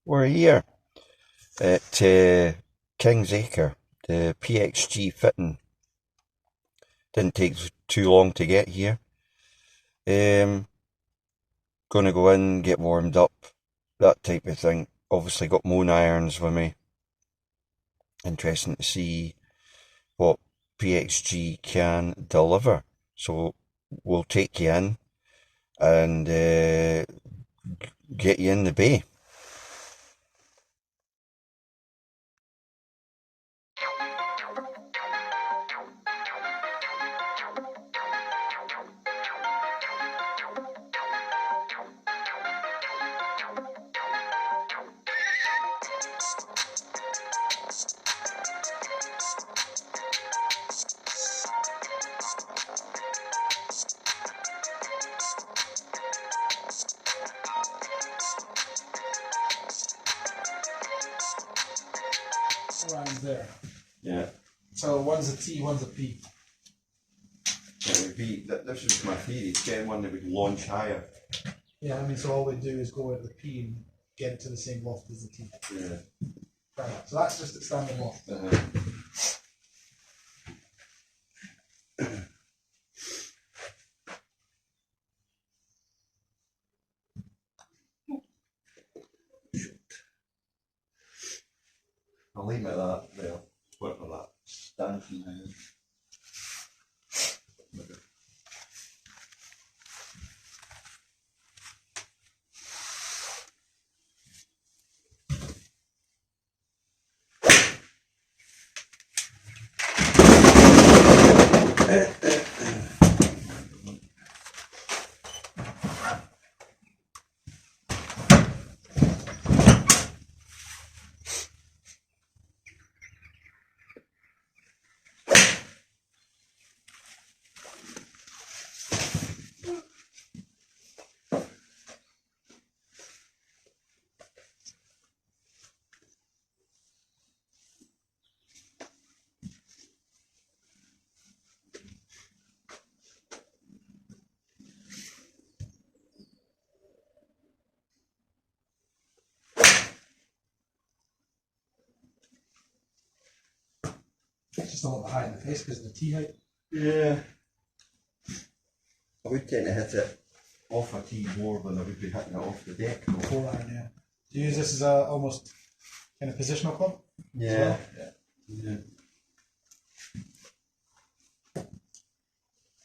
We're here at King's Acre. The PXG fitting didn't take too long to get here. Gonna go in, get warmed up, that type of thing. Obviously got moon irons with me. Interesting to see what PXG can deliver. So we'll take you in and get you in the bay. Lines there. Yeah. So one's a T, one's a P. It would be, this was my theory, get one that would launch higher. Yeah, I mean, so all we do is go at the P and get it to the same loft as the T. Yeah. Right. So that's just at standing loft. I'll leave it at that there. Work with that stanchion now. It's just not the height in the face because of the T height. Yeah. I would tend to hit it off a tee more than I would be hitting it off the deck. 4-iron, yeah. Do you use this as a almost kind of positional club? Yeah. Yeah. Yeah.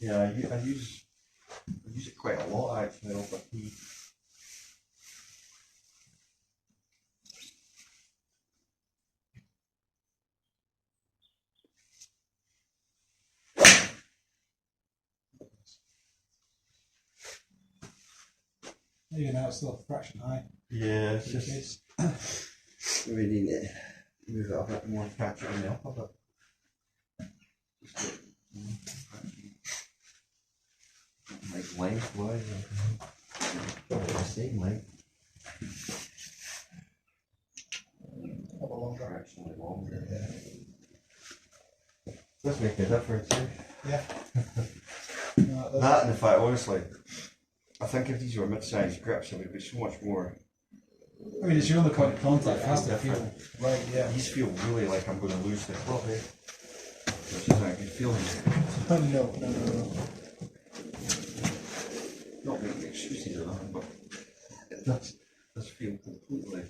Yeah, I use it quite a lot actually off a tee. Even now it's still a fraction high. Yeah, it's in the just case. we need to move it a bit more, catch it in the upper bit. Like lengthwise, the same length. A little longer. Actually longer. Does make a difference, eh? Yeah. No, That and the fact, honestly, I think if these were mid-sized grips, it would be so much more. I mean, it's your only point of contact. It has to feel Different. right, yeah. These feel really like I'm going to lose the club, eh? Which is a good feeling. No. Not making excuses or nothing, but it does feel completely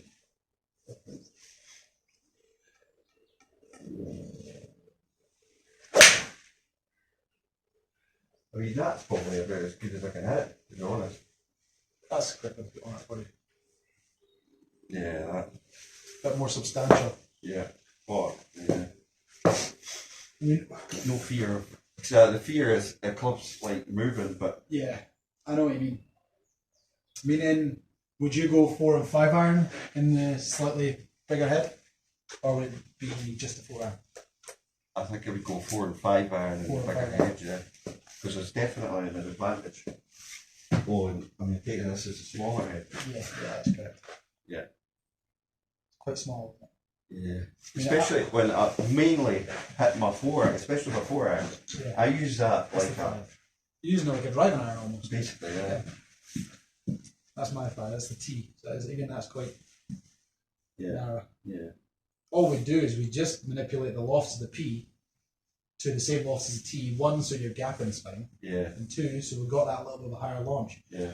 different. I mean, that's probably about as good as I can hit, to be honest. That's a grip I've got on it for you. Yeah, that. Bit more substantial. Yeah. But, yeah. I mean, No fear of. So the fear is the club's like moving, but. yeah, I know what you mean. Meaning, would you go 4 and 5 iron in the slightly bigger head, or would it be just a 4-iron? I think I would go 4 and 5 iron and 4 the and bigger 5 head, yeah. Because there's definitely an advantage. Oh, and I mean, taking this as a smaller head. Yeah, that's correct. Yeah. Quite small. Yeah. mean, Especially when I mainly hit my 4 iron, especially my 4 iron. Yeah. I use that That's like the a. 5. You're using it like a driving iron almost. Basically, yeah. That's my 5. That's the T. So that's, again, that's quite narrower. Yeah. All we do is we just manipulate the lofts of the P to the same lofts as the T. One, so you're gapping spine. Yeah. And two, so we've got that little bit of a higher launch. Yeah.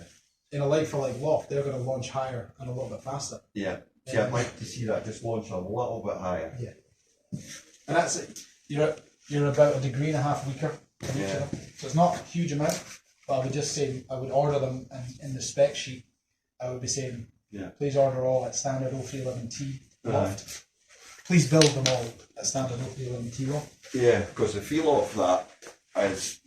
In a like for like loft, they're going to launch higher and a little bit faster. Yeah. See, I'd like to see that just launch a little bit higher. Yeah. And that's it. You're about 1.5 degrees weaker than each other. So it's not a huge amount, but I would just say I would order them, and in the spec sheet I would be saying, please order all at standard 0311T loft. Please build them all at standard 0311T loft. Yeah, because the feel of that is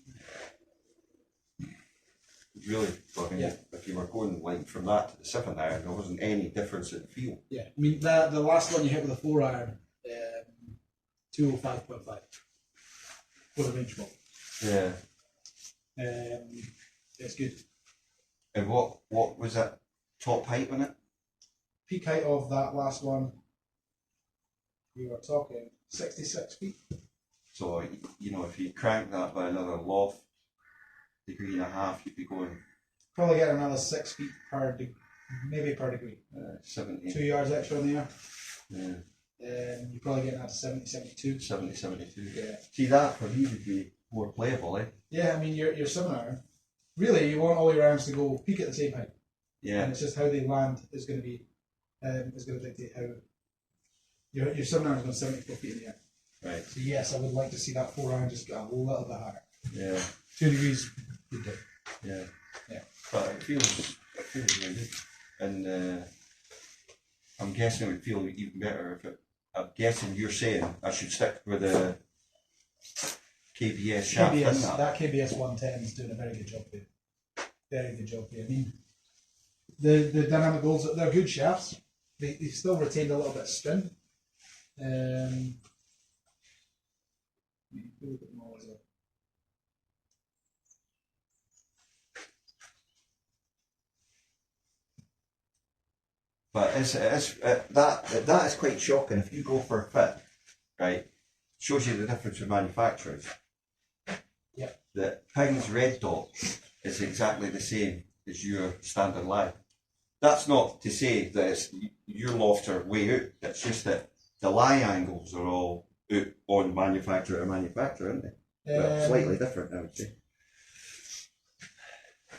really fucking. If you were going like from that to the 7-iron, there wasn't any difference in feel. Yeah, I mean the last one you hit with a 4-iron, 205.5 for the range ball. Yeah. It's good. And what was that top height on it? Peak height of that last one, we were talking 66 feet. So you know, if you crank that by another loft degree and a half, you'd be going probably get another 6 feet per maybe per degree. 70. 2 yards extra in the air. Yeah. You probably get that to 70, 72. 70, 72. Yeah. See, that for me would be more playable, eh? Yeah, I mean your 7-iron. Really, you want all your irons to go peak at the same height. Yeah. And it's just how they land is going to be is going to dictate how your 7-iron is going 74 feet in the air. Right. So yes, I would like to see that 4-iron just go a little bit higher. Yeah. 2 degrees. Good day. Yeah. Yeah. But it feels really good. And I'm guessing it would feel even better if it. I'm guessing you're saying I should stick with a KBS shaft in KBS, that. that KBS 110 is doing a very good job here. Very good job here. I mean, the dynamic goals, they're good shafts. They still retained a little bit of spin. Look at them all as well. But that is quite shocking. If you go for a fit, right, shows you the difference with manufacturers. Yeah. The Ping's red dot is exactly the same as your standard lie. That's not to say that it's, your lofts are way out. It's just that the lie angles are all out on manufacturer to manufacturer, aren't they? Well, slightly different, I would say.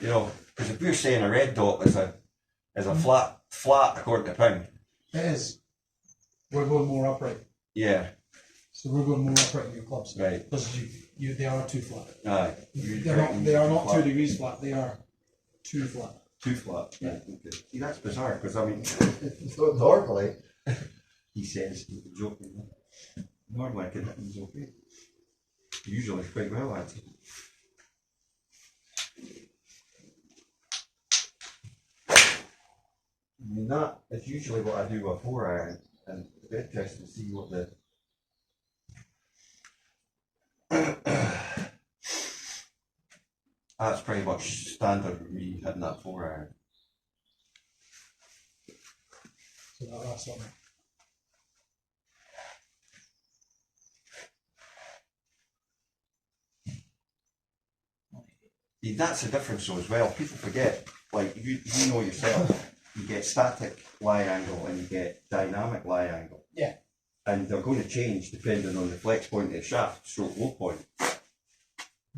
You know, because if we're saying a red dot is a flat according to Ping. It is. We're going more upright. Yeah. So we're going more upright in your clubs. Right. Because they are too flat. Aye. They are not 2 degrees flat, they are too flat. Too flat. Yeah. Okay. See, that's bizarre because I mean, normally, he says, joking. Normally I can hit him okay. Usually quite well, actually. I mean, that is usually what I do with 4-iron, and it's interesting to see what the. That's pretty much standard with me hitting that 4-iron. So that last one. See, that's the difference though as well. People forget, like you know yourself, you get static lie angle and you get dynamic lie angle. Yeah. And they're going to change depending on the flex point of the shaft, stroke low point.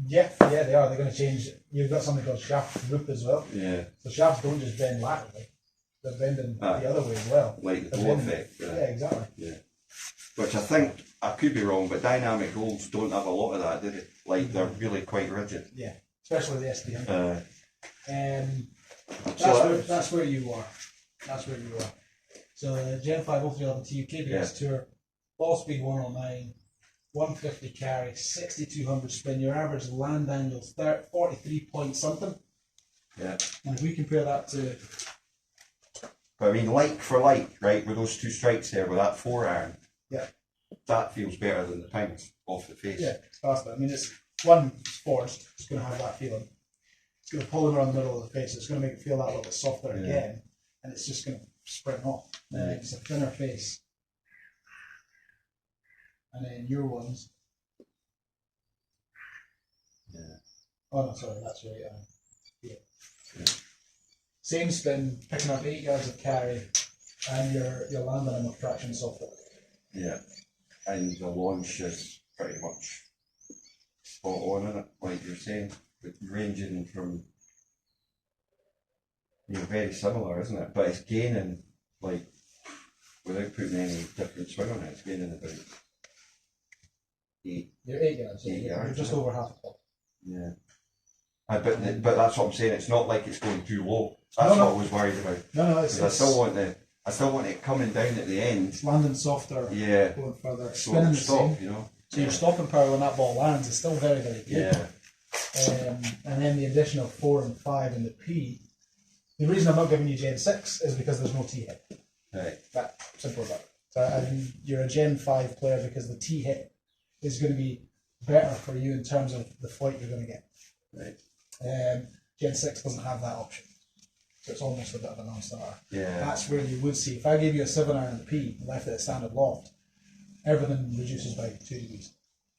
Yeah, they are. They're going to change. You've got something called shaft loop as well. Yeah. So shafts don't just bend laterally; they're bending the other way as well. Like the They're blow bending- effect. Yeah, exactly. Yeah. Which I think, I could be wrong, but dynamic golds don't have a lot of that, do they? Like they're really quite rigid. Yeah, especially the SPM. That's where you are. That's where you are. So the Gen 5 0311T KBS Tour, ball speed 109, 150 carry, 6200 spin. Your average land angle is 43 point something. Yeah. And if we compare that to, But I mean, like for like, right, with those two strikes there, with that 4-iron, yeah, that feels better than the pings off the face. yeah, it's faster. I mean, it's forced. It's going to have that feeling. It's going to pull them around the middle of the face. It's going to make it feel that little bit softer again, and it's just going to spring off. And then it's a thinner face. And then your ones. Yeah. Oh no, sorry, that's right. Yeah. Same spin, picking up 8 yards of carry, and you're landing them with traction software. Yeah. And the launch is pretty much spot on, isn't it? Like you're saying, but ranging from, very similar, isn't it? But it's gaining, like, without putting any different swing on it, it's gaining about 8. You're 8 yards, so 8 you're yards, just yeah. over half a club. Yeah. But that's what I'm saying. It's not like it's going too low. That's No. what I was worried about. No, Because I still want it coming down at the end. it's landing softer, Yeah. going further, So spinning the stop, same. So your stopping power when that ball lands is still very, very good. Yeah. And then the additional 4 and 5 in the P. The reason I'm not giving you Gen 6 is because there's no T hit. Right. That simple as that. So you're a Gen 5 player because the T hit is going to be better for you in terms of the flight you're going to get. Right. Gen 6 doesn't have that option. So it's almost a bit of a non-starter. Yeah. That's where you would see, if I gave you a 7 iron in the P and left it at standard loft, everything reduces by 2 degrees.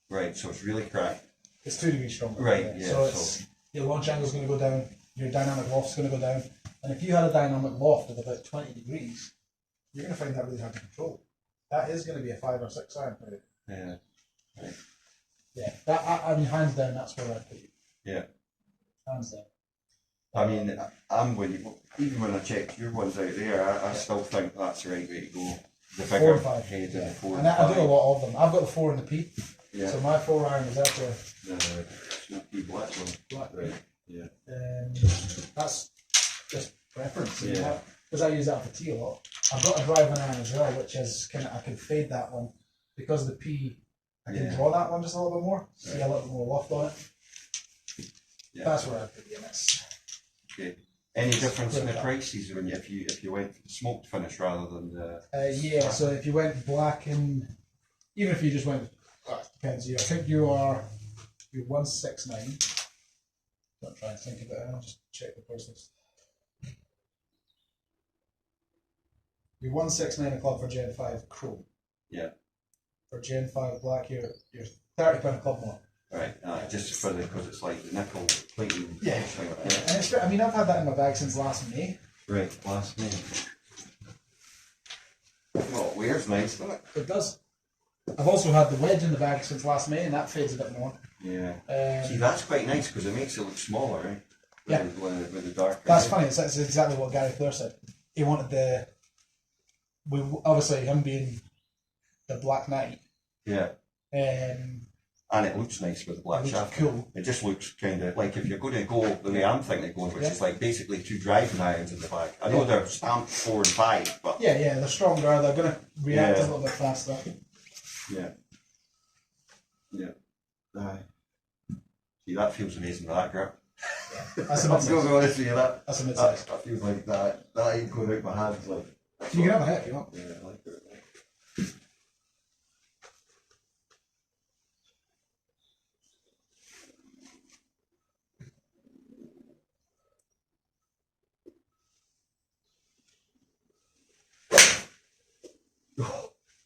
Right, so it's really cracked. It's 2 degrees stronger. Right, yeah. So your launch angle is going to go down, your dynamic loft is going to go down, and if you had a dynamic loft of about 20 degrees, you're going to find that really hard to control. That is going to be a 5 or 6 iron for you. Yeah. Right. Yeah, I mean, hands down, that's where I'd put you. Yeah. Hands down. I mean, I'm with you. Even when I check your ones out there, I still think that's the right way to go. The 4 bigger and 5. head Yeah. and the 4 And and 5. I do a lot of them. I've got the 4 in the P. Yeah. So my 4 iron is actually The smoky black one. black. Right. Yeah. That's just preference. Yeah. Because I use that for T a lot. I've got a driving iron as well, which is I can fade that one because the P. I can draw that one just a little bit more. See a little bit more loft on it. Yeah. That's where I put the MS. Okay. Any difference in the prices when if you went for the smoked finish rather than the? Yeah. So if you went black and even if you just went, depends. I think you're 169. Don't try and think of it. I'll just check the process. You're 169 a club for Gen 5 chrome. Yeah. For Gen 5 black, you're £30 a club more. Right. Just for because it's like the nickel plating. Yeah. Thing like And that. it's, I mean, I've had that in my bag since last May. Right. Last name. Well, it wears nice, doesn't it? It does. I've also had the wedge in the bag since last May, and that fades a bit more. Yeah. See, that's quite nice because it makes it look smaller, right? Yeah. With the darker. That's funny. It's exactly what Gary Flair said. He wanted obviously him being the Black Knight. Yeah. And it looks nice with the black looks shaft. cool. It just looks kind of like if you're going to go the way I'm thinking of going, which Yeah. is like basically 2 driving irons in the back. I know they're stamped 4 and 5, but Yeah, they're stronger. They're going to react Yeah. a little bit faster. yeah. See, that feels amazing with that grip. That's a I'm going to mid-size. be honest with you, that That's a mid-size. feels like that ain't going out my hands like. You can have a hit if you want. Yeah, I like it.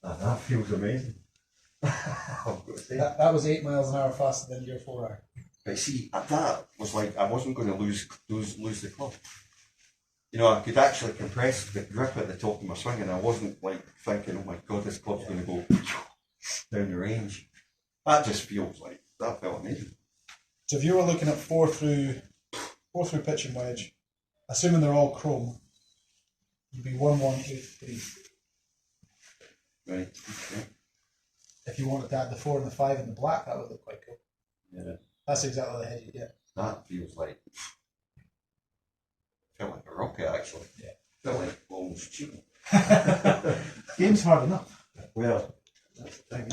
That feels amazing. I've got to say. That was 8 miles an hour faster than your 4 hour. But see, that was like I wasn't going to lose the club. I could actually compress the grip at the top of my swing, and I wasn't like thinking, "Oh my God, this club's going to go down the range." That just feels like that felt amazing. So if you were looking at 4 through pitch and wedge, assuming they're all chrome, you'd be 1183. Right. Okay. If you wanted to add the 4 and the 5 in the black, that would look quite cool. Yeah. That's exactly the head you get. That feels like felt like a rocket actually. Yeah. Felt like almost cheating. Game's hard enough. Well, that's the thing.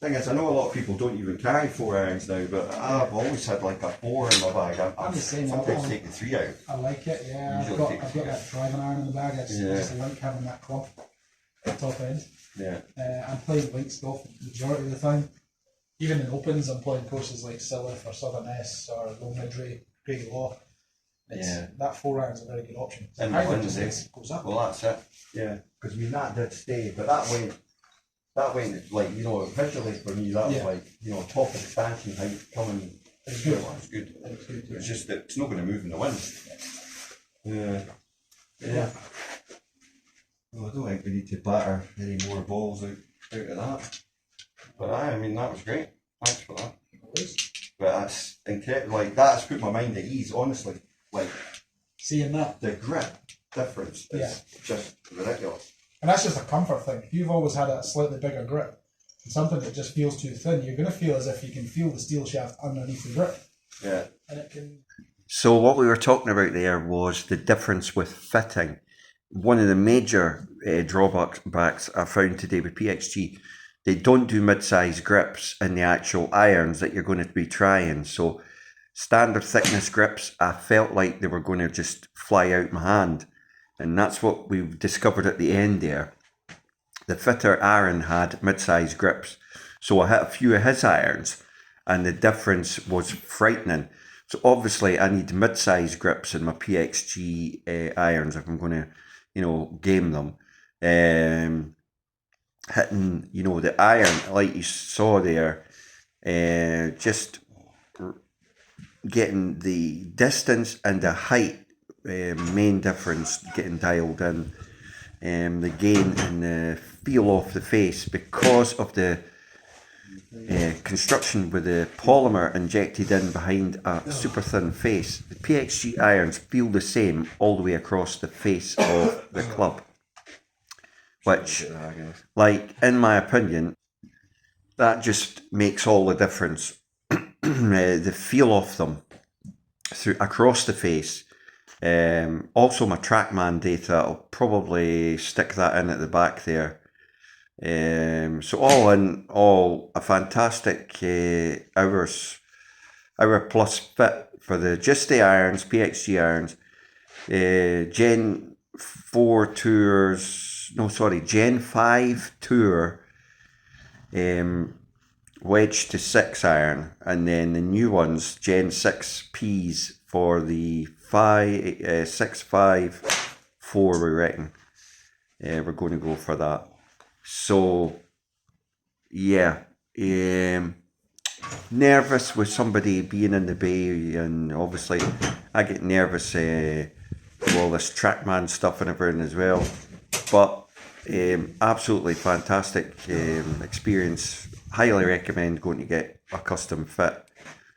Thing is, I know a lot of people don't even carry 4 irons now, but I've always had like a 4 in my bag. I'm the same. Sometimes take the 3 out. I like it, yeah. I've Usually got that driving iron in the bag. I just like having that club at the top end. Yeah. I'm playing link stuff the majority of the time. Even in opens, I'm playing courses like Silith or Southern S or Low Midray, Grady Law. That 4 iron is a very good option. And I the think Lindsay. it goes up. Well, that's it. Yeah. Because I mean, that did stay, but that went like, visually for me, that was like, top of the stanchion height coming. It's good. It was good. It's good, It's just that it's not going to move in the wind. Yeah. Well, I don't think we need to batter any more balls out of that. But I mean, that was great. Thanks for that. But that's incredible. Like, that's put my mind at ease, honestly. Like, seeing that. the grip difference is just ridiculous. And that's just a comfort thing. If you've always had a slightly bigger grip, and something that just feels too thin, you're going to feel as if you can feel the steel shaft underneath the grip. Yeah. And it can... So what we were talking about there was the difference with fitting. One of the major drawbacks I found today with PXG, they don't do mid-size grips in the actual irons that you're going to be trying. So standard thickness grips, I felt like they were going to just fly out my hand. And that's what we discovered at the end there. The fitter Aaron had mid-size grips. So I hit a few of his irons and the difference was frightening. So obviously I need mid-size grips in my PXG irons if I'm going to, game them. Hitting, the iron, like you saw there, just getting the distance and the height, main difference getting dialed in. The gain and the feel off the face because of the construction with the polymer injected in behind a super thin face. The PXG irons feel the same all the way across the face of the club, which, like, in my opinion, that just makes all the difference. The feel of them across the face. Also my TrackMan data, I'll probably stick that in at the back there. So all in all, a fantastic hour plus fit for just the irons, PXG irons. Gen 5 tour wedge to 6 iron, and then the new ones, Gen 6 Ps for the 654, we reckon. We're going to go for that. So, yeah, nervous with somebody being in the bay, and obviously I get nervous with all this TrackMan stuff and everything as well. But absolutely fantastic experience. Highly recommend going to get a custom fit,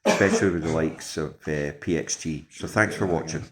especially with the likes of PXG. So thanks for watching.